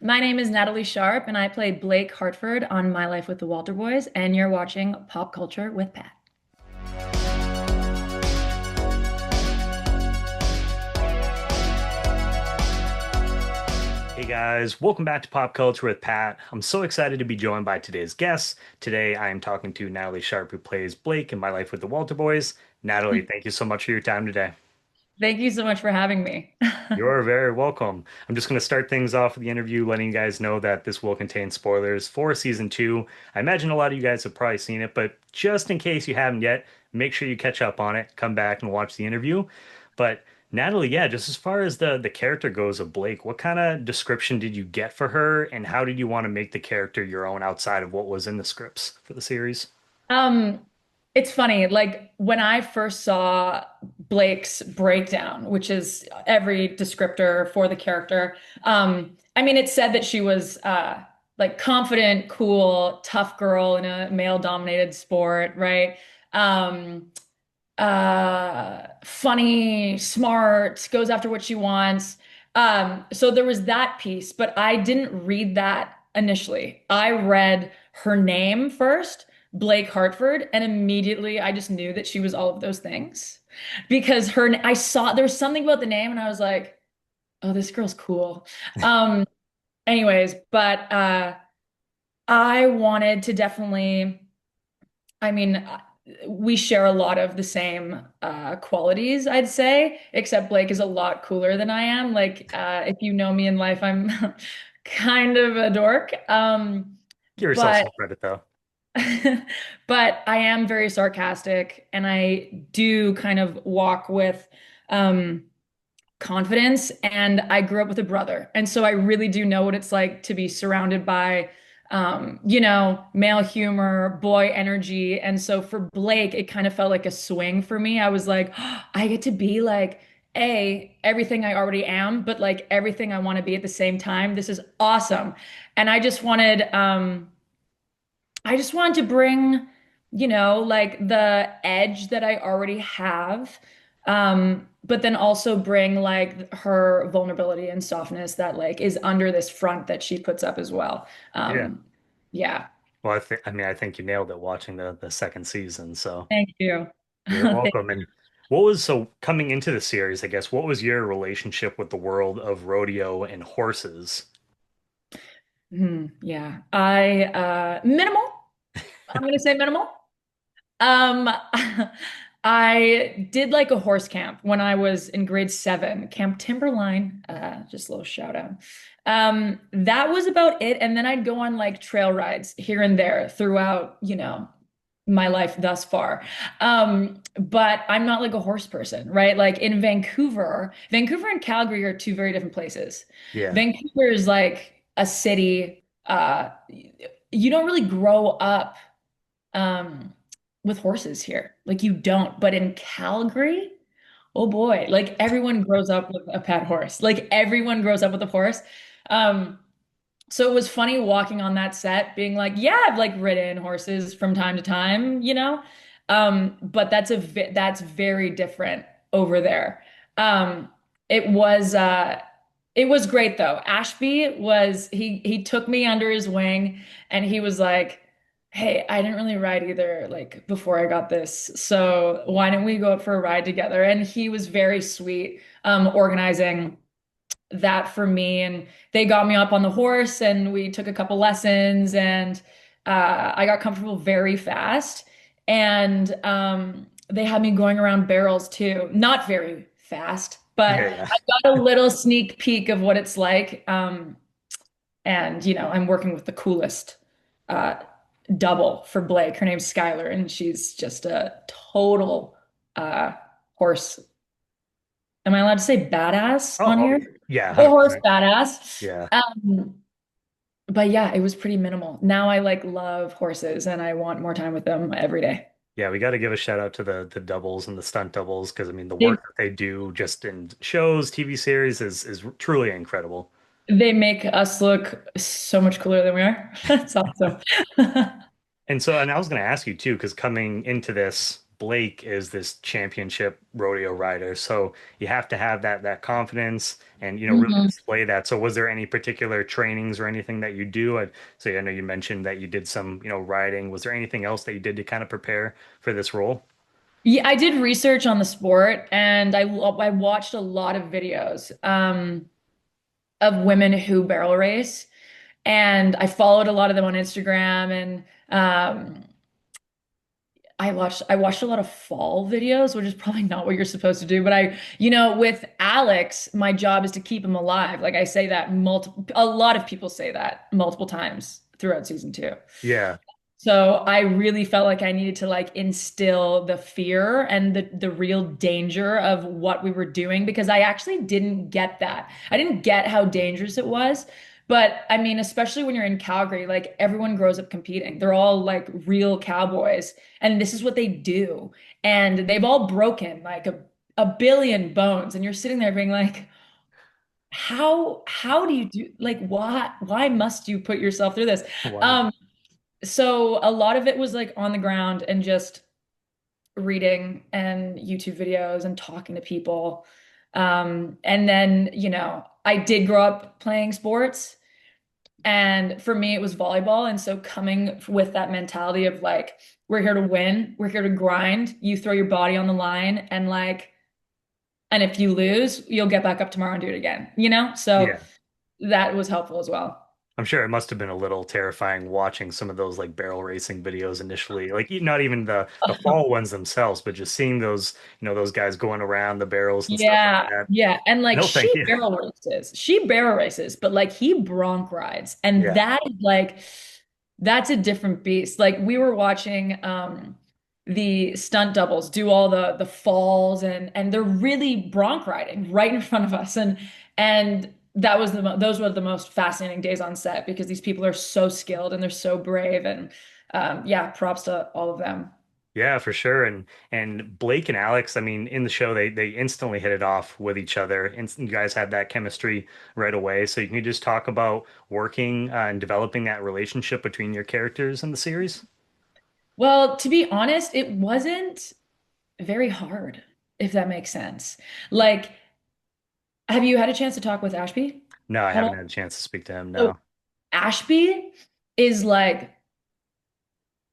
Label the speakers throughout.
Speaker 1: My name is Natalie Sharp, and I play Blake Hartford on My Life with the Walter Boys, and you're watching Pop Culture with Pat.
Speaker 2: Hey guys, welcome back to Pop Culture with Pat. I'm so excited to be joined by today's guests. Today I am talking to Natalie Sharp, who plays Blake in My Life with the Walter Boys. Natalie, thank you so much for your time today.
Speaker 1: Thank you so much for having me.
Speaker 2: You're very welcome. I'm just going to start things off with the interview, letting you guys know that this will contain spoilers for season two. I imagine a lot of you guys have probably seen it, but just in case you haven't yet, make sure you catch up on it, come back and watch the interview. But Natalie, yeah, just as far as the character goes of Blake, what kind of description did you get for her, and how did you want to make the character your own outside of what was in the scripts for the series?
Speaker 1: Um, it's funny, like when I first saw Blake's breakdown, which is every descriptor for the character, I mean, it said that she was like confident, cool, tough girl in a male-dominated sport, right? Um, funny, smart, goes after what she wants. So there was that piece, but I didn't read that initially. I read her name first, Blake Hartford, and immediately I just knew that she was all of those things because I saw there was something about the name and I was like, oh, this girl's cool. Um, anyways, but I wanted to definitely. I mean, we share a lot of the same qualities, I'd say, except Blake is a lot cooler than I am. Like, if you know me in life, I'm kind of a dork.
Speaker 2: Give yourself
Speaker 1: But
Speaker 2: some credit though.
Speaker 1: but I am very sarcastic and I do kind of walk with um confidence, and I grew up with a brother. And so I really do know what it's like to be surrounded by male humor, boy energy. And so for Blake, it kind of felt like a swing for me. I was like, oh, I get to be like everything I already am, but like everything I want to be at the same time. This is awesome. And I just wanted to bring, like the edge that I already have, but then also bring like her vulnerability and softness that like is under this front that she puts up as well.
Speaker 2: Yeah.
Speaker 1: Yeah.
Speaker 2: Well, I think you nailed it watching the second season. So
Speaker 1: Thank you.
Speaker 2: you're
Speaker 1: Thank
Speaker 2: welcome. And what was so coming into the series, I guess, what was your relationship with the world of rodeo and horses?
Speaker 1: Yeah. I minimal. I'm gonna say minimal. Um, I did like a horse camp when I was in grade seven, Camp Timberline. Just a little shout out. That was about it. And then I'd go on like trail rides here and there throughout, my life thus far. But I'm not like a horse person, right? Like in Vancouver and Calgary are two very different places.
Speaker 2: Yeah.
Speaker 1: Vancouver is like a city. You don't really grow up um, with horses here. Like you don't. But in Calgary, oh boy, like everyone grows up with a pet horse. Like everyone grows up with a horse. Um, so it was funny walking on that set, being like, yeah, I've like ridden horses from time to time, you know? But that's very different over there. Um, it was it was great though. Ashby was he took me under his wing and he was like, "Hey, I didn't really ride either like before I got this. So why don't we go out for a ride together?" And he was very sweet organizing that for me. And they got me up on the horse and we took a couple lessons and I got comfortable very fast. And they had me going around barrels too. Not very fast, but
Speaker 2: Yeah, yeah.
Speaker 1: I got a little sneak peek of what it's like. And, I'm working with the coolest uh, double for Blake. Her name's Skylar, and she's just a total uh, horse. Am I allowed to say badass on
Speaker 2: Oh,
Speaker 1: here?
Speaker 2: yeah,
Speaker 1: A horse
Speaker 2: 100%.
Speaker 1: badass.
Speaker 2: Yeah.
Speaker 1: But yeah, it was pretty minimal. Now I like love horses and I want more time with them every day.
Speaker 2: Yeah, we got to give a shout out to the doubles and the stunt doubles because I mean the
Speaker 1: They
Speaker 2: work that they do just in shows, TV series is truly incredible.
Speaker 1: they make us look so much cooler than we are. It's awesome.
Speaker 2: And so, and I was going to ask you too, because coming into this Blake is this championship rodeo rider, so you have to have that confidence and really
Speaker 1: Mhm.
Speaker 2: display that. So was there any particular trainings or anything that you do? So I know you mentioned that you did some riding. Was there anything else that you did to kind of prepare for this role?
Speaker 1: Yeah, I did research on the sport and I watched a lot of videos of women who barrel race, and I followed a lot of them on Instagram, and I watched a lot of fall videos, which is probably not what you're supposed to do, but with Alex, my job is to keep him alive. Like I say that a lot of people say that multiple times throughout season two.
Speaker 2: Yeah,
Speaker 1: So I really felt like I needed to like instill the fear and the real danger of what we were doing, because I actually didn't get that. I didn't get how dangerous it was. But I mean, especially when you're in Calgary, like everyone grows up competing. They're all like real cowboys, and this is what they do. And they've all broken like a billion bones. And you're sitting there being like, how do you do, like why must you put yourself through this?
Speaker 2: wow.
Speaker 1: Um so a lot of it was like on the ground and just reading and YouTube videos and talking to people. And then, I did grow up playing sports. And for me, it was volleyball. And so coming with that mentality of like, we're here to win, we're here to grind, you throw your body on the line and like, and if you lose, you'll get back up tomorrow and do it again, you know? So
Speaker 2: Yeah.
Speaker 1: that was helpful as well.
Speaker 2: I'm sure it must have been a little terrifying watching some of those like barrel racing videos initially. Like not even the fall ones themselves, but just seeing those, those guys going around the barrels and stuff like
Speaker 1: Yeah,
Speaker 2: that.
Speaker 1: yeah. And like
Speaker 2: No, thank
Speaker 1: she
Speaker 2: you.
Speaker 1: barrel races. She barrel races, but like he bronc rides. And
Speaker 2: Yeah.
Speaker 1: that is like that's a different beast. Like we were watching the stunt doubles do all the falls, and they're really bronc riding right in front of us. And that was those were the most fascinating days on set, because these people are so skilled and they're so brave, and yeah, props to all of them.
Speaker 2: Yeah, for sure. And Blake and Alex, I mean, in the show they instantly hit it off with each other. And you guys had that chemistry right away. So you can just talk about working and developing that relationship between your characters in the series?
Speaker 1: Well, to be honest, it wasn't very hard, if that makes sense. Like, have you had a chance to talk with Ashby
Speaker 2: No, I
Speaker 1: at
Speaker 2: haven't had
Speaker 1: all?
Speaker 2: a chance to speak to him.
Speaker 1: So
Speaker 2: No.
Speaker 1: Ashby is like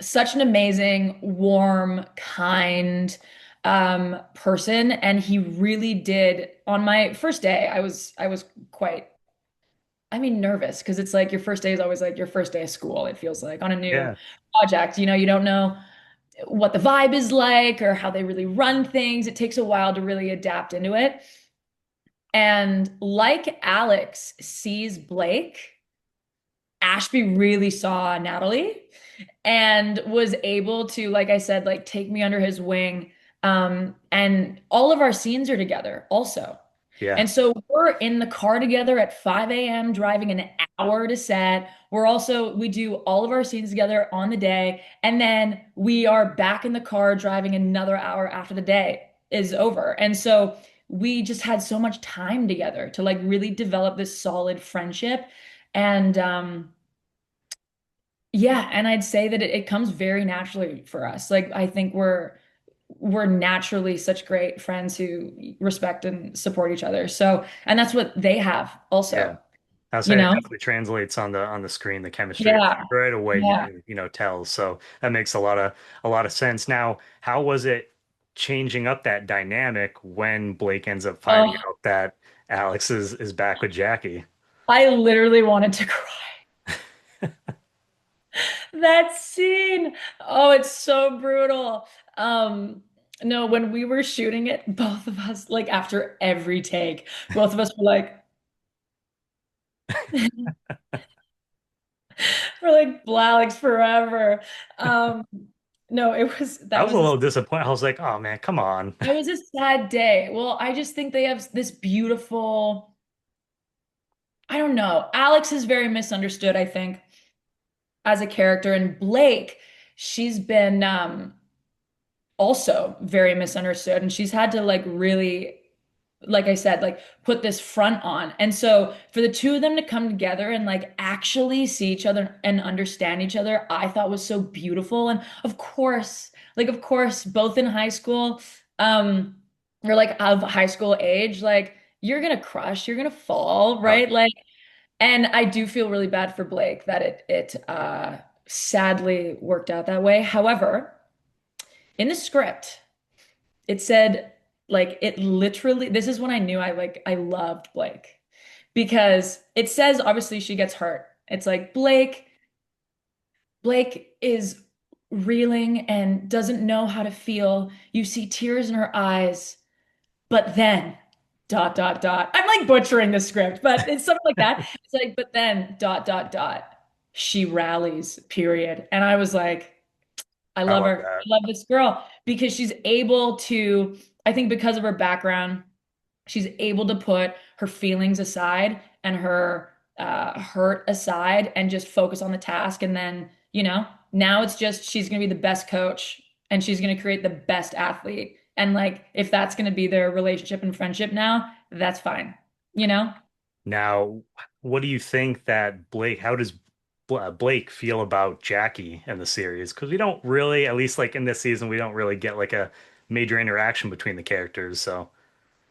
Speaker 1: such an amazing, warm, kind person. And he really did, on my first day, I was quite, I mean, nervous, because it's like your first day is always like your first day of school, it feels like on a new
Speaker 2: Yeah.
Speaker 1: project. You don't know what the vibe is like or how they really run things. It takes a while to really adapt into it. And like Alex sees Blake, Ashby really saw Natalie and was able to, like I said, like take me under his wing. And all of our scenes are together also.
Speaker 2: Yeah.
Speaker 1: And so we're in the car together at 5 a.m. driving an hour to set. We do all of our scenes together on the day. And then we are back in the car driving another hour after the day is over. And so we just had so much time together to like really develop this solid friendship. And yeah, and I'd say that it comes very naturally for us. Like I think we're naturally such great friends who respect and support each other. So, and that's what they have
Speaker 2: Yeah.
Speaker 1: also,
Speaker 2: I'll
Speaker 1: you
Speaker 2: say it
Speaker 1: know?
Speaker 2: definitely translates on the screen, the chemistry
Speaker 1: Yeah.
Speaker 2: right away you
Speaker 1: Yeah.
Speaker 2: can, tell. So that makes a lot of sense. Now, how was it changing up that dynamic when Blake ends up finding
Speaker 1: Oh,
Speaker 2: out that Alex is back with Jackie?
Speaker 1: I literally wanted to cry. That scene. Oh, it's so brutal. No, when we were shooting it, both of us, like after every take, both of us were like, we're like Blalix forever. Um, no,
Speaker 2: I was a little disappointed. I was like, oh man, come on.
Speaker 1: it was a sad day. Well, I just think they have this beautiful, I don't know. Alex is very misunderstood, I think, as a character, and Blake, she's been also very misunderstood, and she's had to like really like I said, like put this front on. And so for the two of them to come together and like actually see each other and understand each other, I thought was so beautiful. And of course, both in high school, or like of high school age, like you're gonna crush, you're gonna fall,
Speaker 2: Oh,
Speaker 1: right? Like, and I do feel really bad for Blake that it sadly worked out that way. However, in the script, it said like it literally, this is when I knew I loved Blake because it says obviously she gets hurt. It's like Blake is reeling and doesn't know how to feel. You see tears in her eyes, but then dot dot dot. I'm like butchering the script, but it's something like that. It's like, but then dot dot dot. She rallies, period. And I was like, I
Speaker 2: I
Speaker 1: love
Speaker 2: love
Speaker 1: her.
Speaker 2: that.
Speaker 1: I love this girl because she's able to, I think because of her background, she's able to put her feelings aside and her hurt aside and just focus on the task. And then, now it's just she's going to be the best coach and she's going to create the best athlete. And like, if that's going to be their relationship and friendship now, that's fine, you know?
Speaker 2: Now, what do you think that how does Blake feel about Jackie in the series? Because we don't really, at least like in this season, we don't really get like a major interaction between the characters. So,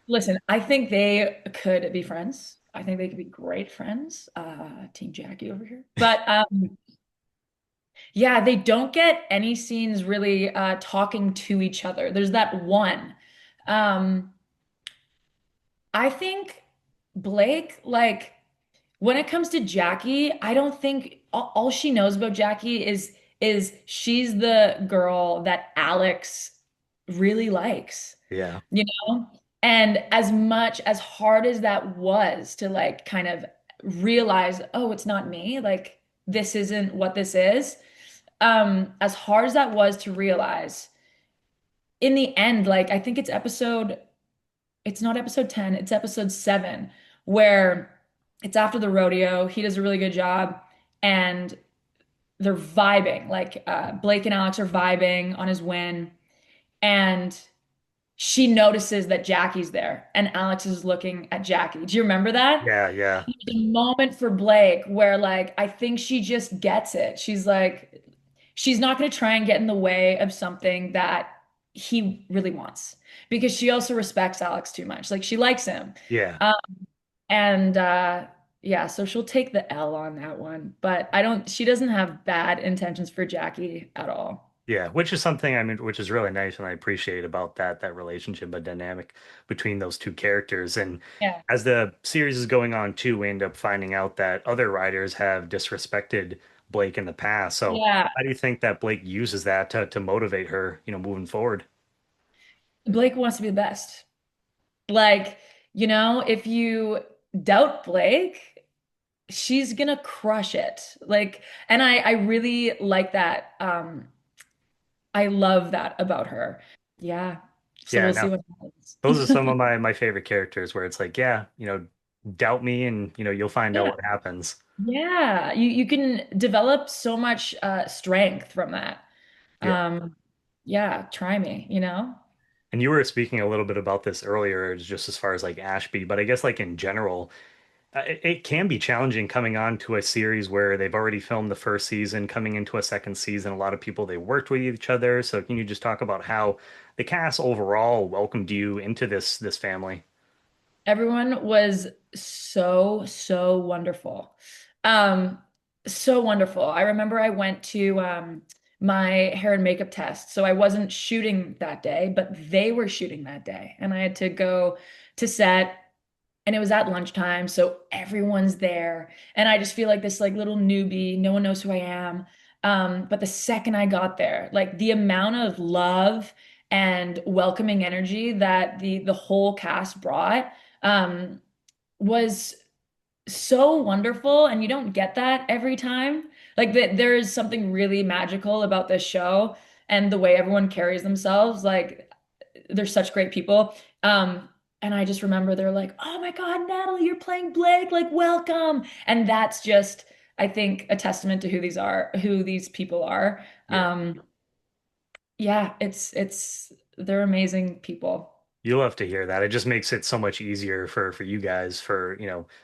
Speaker 1: Listen, I think they could be friends. I think they could be great friends. Team Jackie over here. But yeah, they don't get any scenes really talking to each other. There's that one. Um, I think Blake, like when it comes to Jackie, I don't think all she knows about Jackie is she's the girl that Alex really likes,
Speaker 2: yeah,
Speaker 1: you know? And as much as hard as that was to like kind of realize, oh, it's not me, like this isn't what this is. As hard as that was to realize, in the end, like I think it's not episode 10, it's episode 7, where it's after the rodeo. He does a really good job and they're vibing. Like Blake and Alex are vibing on his win. And she notices that Jackie's there and Alex is looking at Jackie. Do you remember that?
Speaker 2: yeah, yeah,
Speaker 1: There's a moment for Blake where like I think she just gets it. She's like, she's not going to try and get in the way of something that he really wants because she also respects Alex too much. Like she likes him.
Speaker 2: yeah.
Speaker 1: Um, and yeah, so she'll take the L on that one. But she doesn't have bad intentions for Jackie at all.
Speaker 2: Yeah, which is something I mean, which is really nice and I appreciate about that relationship, a dynamic between those two characters. And
Speaker 1: Yeah.
Speaker 2: as the series is going on too, we end up finding out that other writers have disrespected Blake in the past. So
Speaker 1: Yeah.
Speaker 2: how do you think that Blake uses that to motivate her, moving forward?
Speaker 1: Blake wants to be the best. Like, if you doubt Blake, she's gonna crush it. Like, and I really like that. I love that about her. Yeah. So
Speaker 2: Yeah,
Speaker 1: we'll see
Speaker 2: now
Speaker 1: what happens.
Speaker 2: those are some of my favorite characters where it's like, yeah, doubt me and you'll find out
Speaker 1: Yeah.
Speaker 2: what happens.
Speaker 1: Yeah. You can develop so much strength from that.
Speaker 2: Yeah.
Speaker 1: Um, yeah, try me.
Speaker 2: And you were speaking a little bit about this earlier, just as far as like Ashby, but I guess like in general, it can be challenging coming on to a series where they've already filmed the first season, coming into a second season. A lot of people they worked with each other. So can you just talk about how the cast overall welcomed you into this family?
Speaker 1: Everyone was so, so wonderful. Um, so wonderful. I remember I went to my hair and makeup test. So I wasn't shooting that day, but they were shooting that day. And I had to go to set and it was at lunchtime, so everyone's there. And I just feel like this like little newbie, no one knows who I am. But the second I got there, like the amount of love and welcoming energy that the whole cast brought um, was so wonderful. And you don't get that every time. Like that there is something really magical about this show and the way everyone carries themselves. Like they're such great people. And I just remember they're like, "Oh my God, Natalie, you're playing Blake, like welcome." And that's just, I think, a testament to who these people are.
Speaker 2: Yeah.
Speaker 1: Yeah, they're amazing people.
Speaker 2: You love to hear that. It just makes it so much easier for you guys for,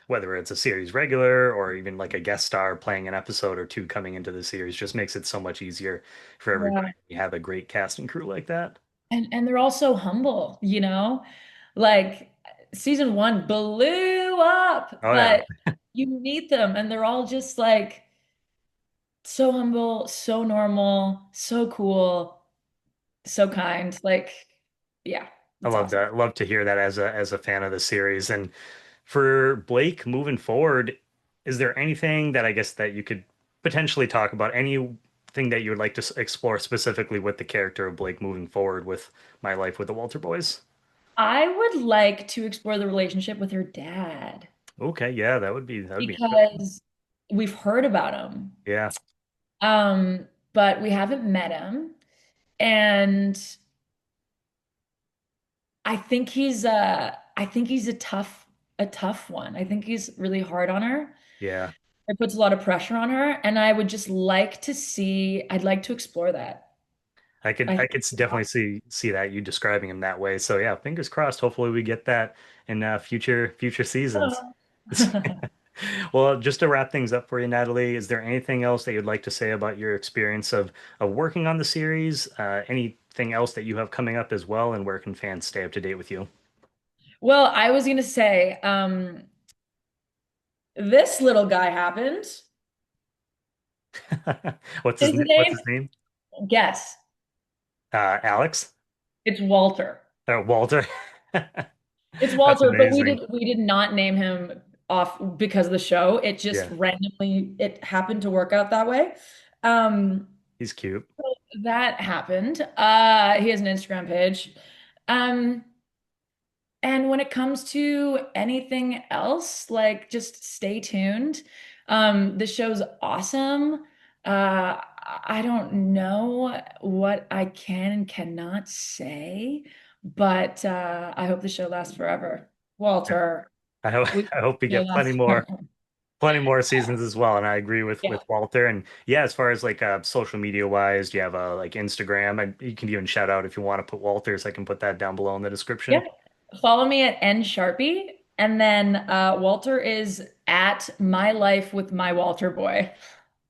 Speaker 2: whether it's a series regular or even like a guest star playing an episode or two coming into the series, just makes it so much easier for everybody.
Speaker 1: Yeah.
Speaker 2: You have a great cast and crew like that.
Speaker 1: And they're all so humble, you know? Like season one blew up,
Speaker 2: Oh yeah.
Speaker 1: but you meet them and they're all just like so humble, so normal, so cool, so kind. Like, yeah,
Speaker 2: I
Speaker 1: it's
Speaker 2: love
Speaker 1: awesome.
Speaker 2: that. Love to hear that as a fan of the series. And for Blake moving forward, is there anything that I guess that you could potentially talk about? Anything that you would like to explore specifically with the character of Blake moving forward with My Life with the Walter Boys?
Speaker 1: I would like to explore the relationship with her dad
Speaker 2: Okay, yeah, that would be interesting.
Speaker 1: because we've heard about him.
Speaker 2: Yeah,
Speaker 1: But we haven't met him. And I think he's a tough one. I think he's really hard on her.
Speaker 2: yeah.
Speaker 1: It puts a lot of pressure on her, and I would just like to see, I'd like to explore that.
Speaker 2: I could
Speaker 1: I
Speaker 2: I
Speaker 1: think
Speaker 2: could definitely see that you describing him that way. So yeah, fingers crossed. Hopefully we get that in future seasons.
Speaker 1: so.
Speaker 2: Well, just to wrap things up for you, Natalie, is there anything else that you'd like to say about your experience of working on the series? Anything else that you have coming up as well, and where can fans stay up to date with you?
Speaker 1: Well, I was gonna say, this little guy happened. His
Speaker 2: What's
Speaker 1: name,
Speaker 2: his name?
Speaker 1: guess.
Speaker 2: Alex?
Speaker 1: It's Walter.
Speaker 2: Walter?
Speaker 1: It's
Speaker 2: That's
Speaker 1: Walter, but
Speaker 2: amazing.
Speaker 1: we did not name him off because of the show. It just
Speaker 2: Yeah,
Speaker 1: randomly it happened to work out that way. Um,
Speaker 2: he's cute.
Speaker 1: so that happened. He has an Instagram page. Um, and when it comes to anything else, like just stay tuned. The show's awesome. I don't know what I can and cannot say, but I hope the show lasts forever. Walter,
Speaker 2: I hope
Speaker 1: we
Speaker 2: I hope we
Speaker 1: show
Speaker 2: get
Speaker 1: lasts forever.
Speaker 2: plenty more seasons as well. And I agree
Speaker 1: Yeah.
Speaker 2: with Walter. And yeah, as far as like social media wise, do you have a like Instagram? And you can even shout out if you want to put Walter's. I can put that down below in the
Speaker 1: Yeah.
Speaker 2: description.
Speaker 1: Follow me at N Sharpie. And then Walter is at my life with my Walter boy.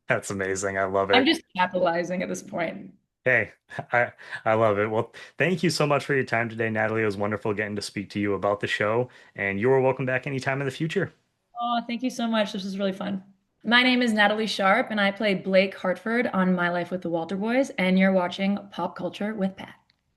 Speaker 2: That's amazing. I love
Speaker 1: I'm
Speaker 2: it.
Speaker 1: just capitalizing at this point.
Speaker 2: Hey, I I love it. Well, thank you so much for your time today, Natalie. It was wonderful getting to speak to you about the show, and you are welcome back anytime in the future.
Speaker 1: Oh, thank you so much. This was really fun. My name is Natalie Sharp, and I play Blake Hartford on My Life with the Walter Boys, and you're watching Pop Culture with Pat.